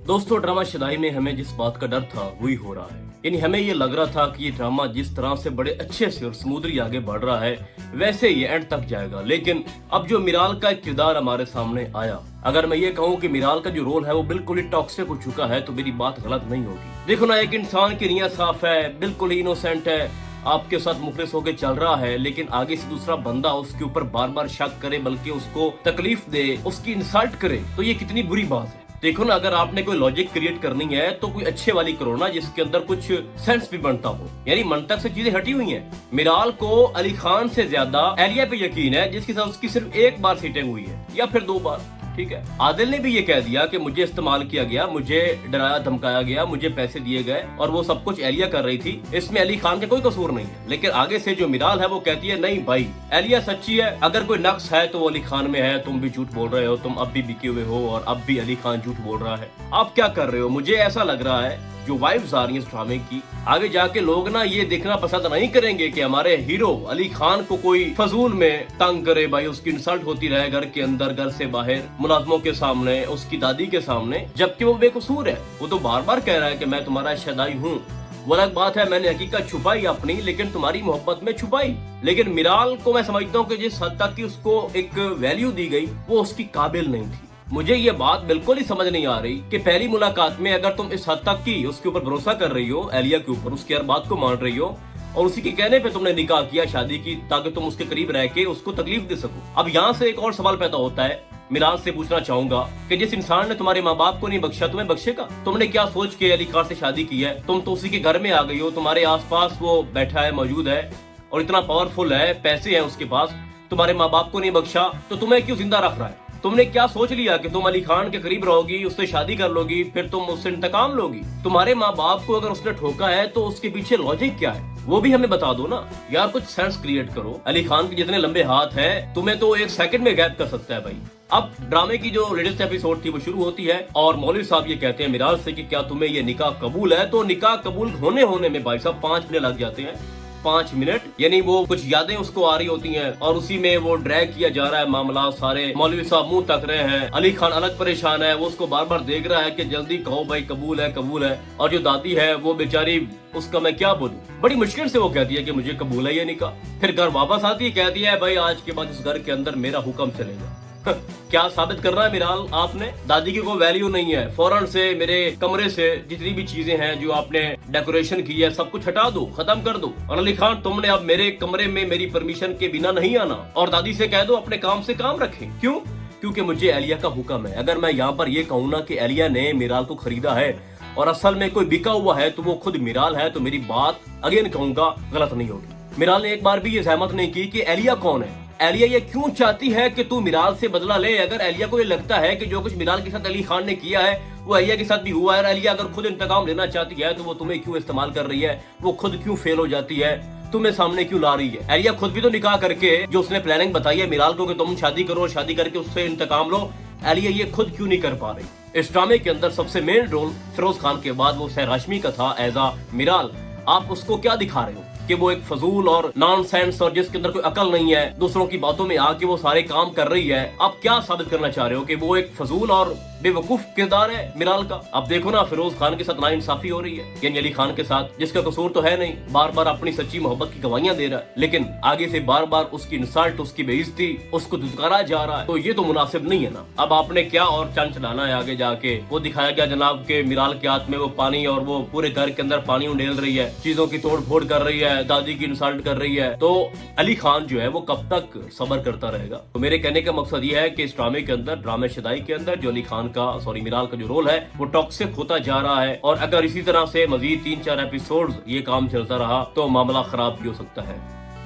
दोस्तों, ड्रामा शुदाई में हमें जिस बात का डर था वही हो रहा है। यानी हमें ये लग रहा था कि ये ड्रामा जिस तरह से बड़े अच्छे से और स्मूथली आगे बढ़ रहा है वैसे ये एंड तक जाएगा। लेकिन अब जो मिराल का एक किरदार हमारे सामने आया, अगर मैं ये कहूँ कि मिराल का जो रोल है वो बिल्कुल ही टॉक्सिक हो चुका है तो मेरी बात गलत नहीं होगी। देखो ना, एक इंसान की नीयत साफ है, बिल्कुल ही इनोसेंट है, आपके साथ मुखलिस होकर चल रहा है, लेकिन आगे से दूसरा बंदा उसके ऊपर बार बार शक करे, बल्कि उसको तकलीफ दे, उसकी इंसल्ट करे, तो ये कितनी बुरी बात है। देखो ना, अगर आपने कोई लॉजिक क्रिएट करनी है तो कोई अच्छे वाली करो ना, जिसके अंदर कुछ सेंस भी बनता हो। यानी मंतक से चीजें हटी हुई हैं। मिराल को अली खान से ज्यादा एलिया पे यकीन है, जिसके साथ उसकी सिर्फ एक बार सीटिंग हुई है या फिर 2 बार। ठीक है, आदिल ने भी ये कह दिया कि मुझे इस्तेमाल किया गया, मुझे डराया धमकाया गया, मुझे पैसे दिए गए और वो सब कुछ एलिया कर रही थी, इसमें अली खान का कोई कसूर नहीं है। लेकिन आगे से जो मिराल है वो कहती है नहीं भाई, एलिया सच्ची है, अगर कोई नक्स है तो वो अली खान में है, तुम भी झूठ बोल रहे हो, तुम अब भी बिके हुए हो और अब भी अली खान झूठ बोल रहा है, आप क्या कर रहे हो। मुझे ऐसा लग रहा है जो वाइब्स आ रही है इस ड्रामे की, आगे जाके लोग ना ये देखना पसंद नहीं करेंगे कि हमारे हीरो अली खान को कोई फजूल में तंग करे, भाई उसकी इंसल्ट होती रहे घर के अंदर, घर से बाहर, मुलाजमों के सामने, उसकी दादी के सामने, जबकि वो बेकसूर है। वो तो बार बार कह रहा है कि मैं तुम्हारा शदाई हूँ। वो अलग बात है, मैंने हकीकत छुपाई अपनी, लेकिन तुम्हारी मोहब्बत में छुपाई। लेकिन मिराल को मैं समझता हूँ कि जिस हद तक की उसको एक वैल्यू दी गई वो उसकी काबिल नहीं थी। मुझे ये बात बिल्कुल ही समझ नहीं आ रही कि पहली मुलाकात में अगर तुम इस हद तक की उसके ऊपर भरोसा कर रही हो, एलिया के ऊपर, उसकी हर बात को मान रही हो और उसी के कहने पे तुमने निकाह किया, शादी की, ताकि तुम उसके करीब रह के उसको तकलीफ दे सको। अब यहाँ से एक और सवाल पैदा होता है, मिराल से पूछना चाहूंगा कि जिस इंसान ने तुम्हारे माँ बाप को नहीं बख्शा, तुम्हें बख्शेगा? तुमने क्या सोच के अली खान से शादी की है? तुम तो उसी के घर में आ गई हो, तुम्हारे आसपास वो बैठा है, मौजूद है और इतना पावरफुल है, पैसे हैं उसके पास, तुम्हारे माँ बाप को नहीं बख्शा तो तुम्हें क्यों जिंदा रख रहा है? तुमने क्या सोच लिया कि तुम अली खान के करीब रहोगी, उससे शादी कर लोगी, फिर तुम उससे इंतकाम लोगी? तुम्हारे माँ बाप को अगर उसने ठोका है तो उसके पीछे लॉजिक क्या है वो भी हमें बता दो ना यार, कुछ सेंस क्रिएट करो। अली खान के जितने लंबे हाथ हैं, तुम्हें तो 1 सेकंड में गैप कर सकता है भाई। अब ड्रामे की जो लेटेस्ट एपिसोड थी वो शुरू होती है और मौलवी साहब ये कहते हैं मिराल से कि क्या तुम्हें ये निकाह कबूल है? तो निकाह कबूल होने में भाई साहब 5 मिनट लग जाते हैं। 5 मिनट, यानी वो कुछ यादें उसको आ रही होती हैं और उसी में वो ड्रैग किया जा रहा है मामला सारे। मौलवी साहब मुंह तक रहे हैं, अली खान अलग परेशान है, वो उसको बार बार देख रहा है कि जल्दी कहो भाई, कबूल है कबूल है। और जो दादी है वो बेचारी, उसका मैं क्या बोलूं, बड़ी मुश्किल से वो कहती है कि मुझे कबूल है ये निकाह। फिर घर वापस आती है, कहती है भाई आज के बाद इस घर के अंदर मेरा हुक्म चलेगा। क्या साबित कर रहा है मिराल आपने? दादी की कोई वैल्यू नहीं है, फौरन से मेरे कमरे से जितनी भी चीजें हैं जो आपने डेकोरेशन की है सब कुछ हटा दो, खत्म कर दो। और अली खान तुमने अब मेरे कमरे में मेरी परमिशन के बिना नहीं आना, और दादी से कह दो अपने काम से काम रखें। क्यों? क्योंकि मुझे एलिया का हुक्म है। अगर मैं यहाँ पर ये कहूँ ना कि एलिया ने मिराल को खरीदा है और असल में कोई बिका हुआ है तो वो खुद मिराल है, तो मेरी बात अगेन कहूंगा गलत नहीं होगी। मिराल ने एक बार भी ये सहमत नहीं की कि एलिया कौन है, एलिया ये क्यों चाहती है कि तू मिराल से बदला ले। अगर एलिया को ये लगता है कि जो कुछ मिराल के साथ अली खान ने किया है वो एलिया के साथ भी हुआ है, एलिया अगर खुद इंतकाम लेना चाहती है तो वो तुम्हें क्यों इस्तेमाल कर रही है? वो खुद क्यों फेल हो जाती है, तुम्हें सामने क्यों ला रही है? एलिया खुद भी तो निकाह करके, जो उसने प्लानिंग बताई है मिराल को कि तुम शादी करो, शादी करके उससे इंतकाम लो, एलिया ये खुद क्यों नहीं कर पा रही? इस ड्रामे के अंदर सबसे मेन रोल फिरोज खान के बाद वो सहर हाशमी का था एज आ मिराल। आप उसको क्या दिखा रहे हो कि वो एक फजूल और नॉनसेंस और जिसके अंदर कोई अकल नहीं है, दूसरों की बातों में आके वो सारे काम कर रही है। आप क्या साबित करना चाह रहे हो कि वो एक फजूल और बेवकूफ किरदार है मिराल का? अब देखो ना, फिरोज खान के साथ नाइंसाफी हो रही है, यानी अली खान के साथ, जिसका कसूर तो है नहीं, बार बार अपनी सच्ची मोहब्बत की गवाहियां दे रहा है, लेकिन आगे से बार बार उसकी इंसल्ट, उसकी बेइज्जती, उसको दुत्कारा जा रहा है, तो ये तो मुनासिब नहीं है ना। अब आपने क्या और चंद चलाना है आगे जाके? वो दिखाया गया जनाब के मिराल के हाथ में वो पानी और वो पूरे घर के अंदर पानी उंडेल रही है, चीजों की तोड़ फोड़ कर रही है, दादी की इंसल्ट कर रही है, तो अली खान जो है वो कब तक सब्र करता रहेगा? तो मेरे कहने का मकसद ये है कि इस ड्रामे के अंदर, ड्रामे शुदाई के अंदर, जो अली खान का, सॉरी मिराल का जो रोल है वो टॉक्सिक होता जा रहा है और अगर इसी तरह से मजीद 3-4 एपिसोड्स ये काम चलता रहा तो मामला खराब भी हो सकता है।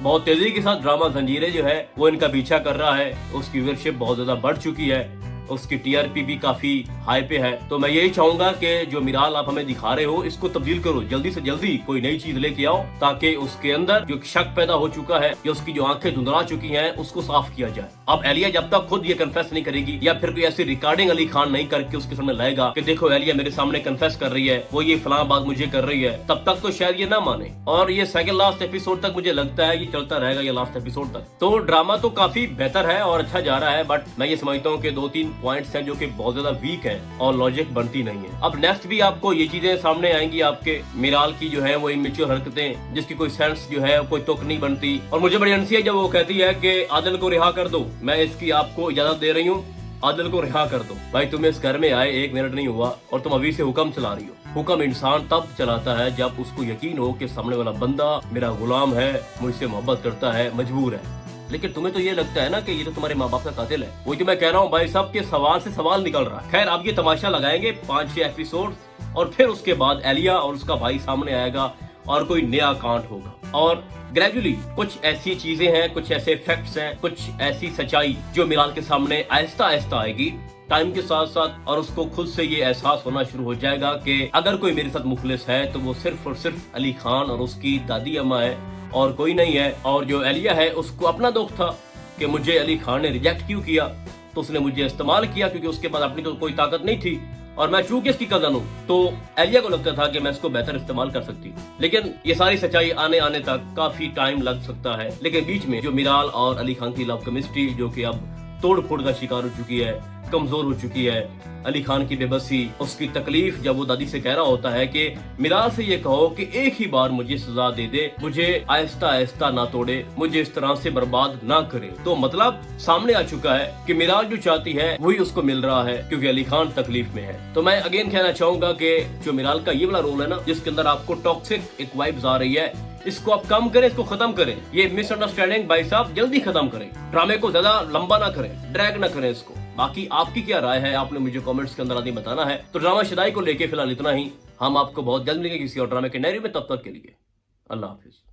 बहुत तेजी के साथ ड्रामा जंजीरें जो है वो इनका पीछा कर रहा है, उसकी व्यूअरशिप बहुत ज्यादा बढ़ चुकी है, उसकी टीआरपी भी काफी हाई पे है। तो मैं यही चाहूंगा कि जो मिराल आप हमें दिखा रहे हो इसको तब्दील करो, जल्दी से जल्दी कोई नई चीज लेके आओ ताकि उसके अंदर जो शक पैदा हो चुका है या उसकी जो आंखें धुंधला चुकी हैं उसको साफ किया जाए। अब एलिया जब तक खुद ये कन्फेस नहीं करेगी या फिर कोई ऐसी रिकॉर्डिंग अली खान नहीं करके उसके सामने लाएगा कि देखो एलिया मेरे सामने कन्फेस कर रही है, वो ये फलां बात मुझे कर रही है, तब तक तो शायद ये ना माने। और ये सेकंड लास्ट एपिसोड तक मुझे लगता है ये चलता रहेगा, ये लास्ट एपिसोड तक। तो ड्रामा तो काफी बेहतर है और अच्छा जा रहा है, बट मैं ये समझता हूँ कि 2-3 पॉइंट्स हैं जो कि बहुत ज्यादा वीक है और लॉजिक बनती नहीं है। अब नेक्स्ट भी आपको ये चीजें सामने आएंगी आपके, मीराल की जो है वो इमेच्योर हरकतें, जिसकी कोई सेंस जो है कोई तुक नहीं बनती। और मुझे बड़ी हंसी है जब वो कहती है कि आदिल को रिहा कर दो, मैं इसकी आपको इजाजत दे रही हूँ, आदिल को रिहा कर दो। भाई तुम्हें इस घर में आए 1 मिनट नहीं हुआ और तुम अभी से हुक्म चला रही हो। हुक्म इंसान तब चलाता है जब उसको यकीन हो कि सामने वाला बंदा मेरा गुलाम है, मुझसे मोहब्बत करता है, मजबूर है। लेकिन तुम्हें तो ये लगता है ना कि ये तो तुम्हारे माँ बाप का कातिल है। वही तो मैं कह रहा हूँ भाई साहब के सवाल से सवाल निकल रहा है। खैर अब ये तमाशा लगाएंगे 5-6 एपिसोड और फिर उसके बाद एलिया और उसका भाई सामने आएगा और कोई नया कांड होगा। और ग्रेजुअली कुछ ऐसी चीजें हैं, कुछ ऐसे फैक्ट्स हैं, कुछ ऐसी सच्चाई जो मीराल के सामने आहिस्ता आहिस्ता आएगी टाइम के साथ साथ, और उसको खुद से ये एहसास होना शुरू हो जाएगा कि अगर कोई मेरे साथ मुखलिस है तो वो सिर्फ और सिर्फ अली खान और उसकी दादी अम्मा है और कोई नहीं है। और जो एलिया है उसको अपना दुख था कि मुझे अली खान ने रिजेक्ट क्यों किया, तो उसने मुझे इस्तेमाल किया क्योंकि उसके पास अपनी तो कोई ताकत नहीं थी और मैं चूंकि इसकी कजन हूँ तो एलिया को लगता था कि मैं इसको बेहतर इस्तेमाल कर सकती हूँ। लेकिन ये सारी सच्चाई आने आने तक काफी टाइम लग सकता है। लेकिन बीच में जो मीराल और अली खान की लव केमिस्ट्री जो कि अब तोड़ फोड़ का शिकार हो चुकी है, कमजोर हो चुकी है, अली खान की बेबसी, उसकी तकलीफ जब वो दादी से कह रहा होता है कि मीराल से ये कहो कि एक ही बार मुझे सजा दे दे, मुझे आहिस्ता आहिस्ता ना तोड़े, मुझे इस तरह से बर्बाद ना करे, तो मतलब सामने आ चुका है कि मीराल जो चाहती है वही उसको मिल रहा है क्योंकि अली खान तकलीफ में है। तो मैं अगेन कहना चाहूंगा कि जो मीराल का ये वाला रोल है ना, जिसके अंदर आपको टॉक्सिक एक वाइब्स आ रही है, इसको आप कम करें, इसको खत्म करें। ये मिसअंडरस्टैंडिंग भाई साहब जल्दी खत्म करें, ड्रामे को ज्यादा लंबा ना करें, ड्रैग ना करें इसको। बाकी आपकी क्या राय है आपने मुझे कमेंट्स के अंदर आदि बताना है। तो ड्रामा शुदाई को लेके फिलहाल इतना ही। हम आपको बहुत जल्द मिलेंगे किसी और ड्रामे के नए में, तब तक के लिए अल्लाह हाफिज।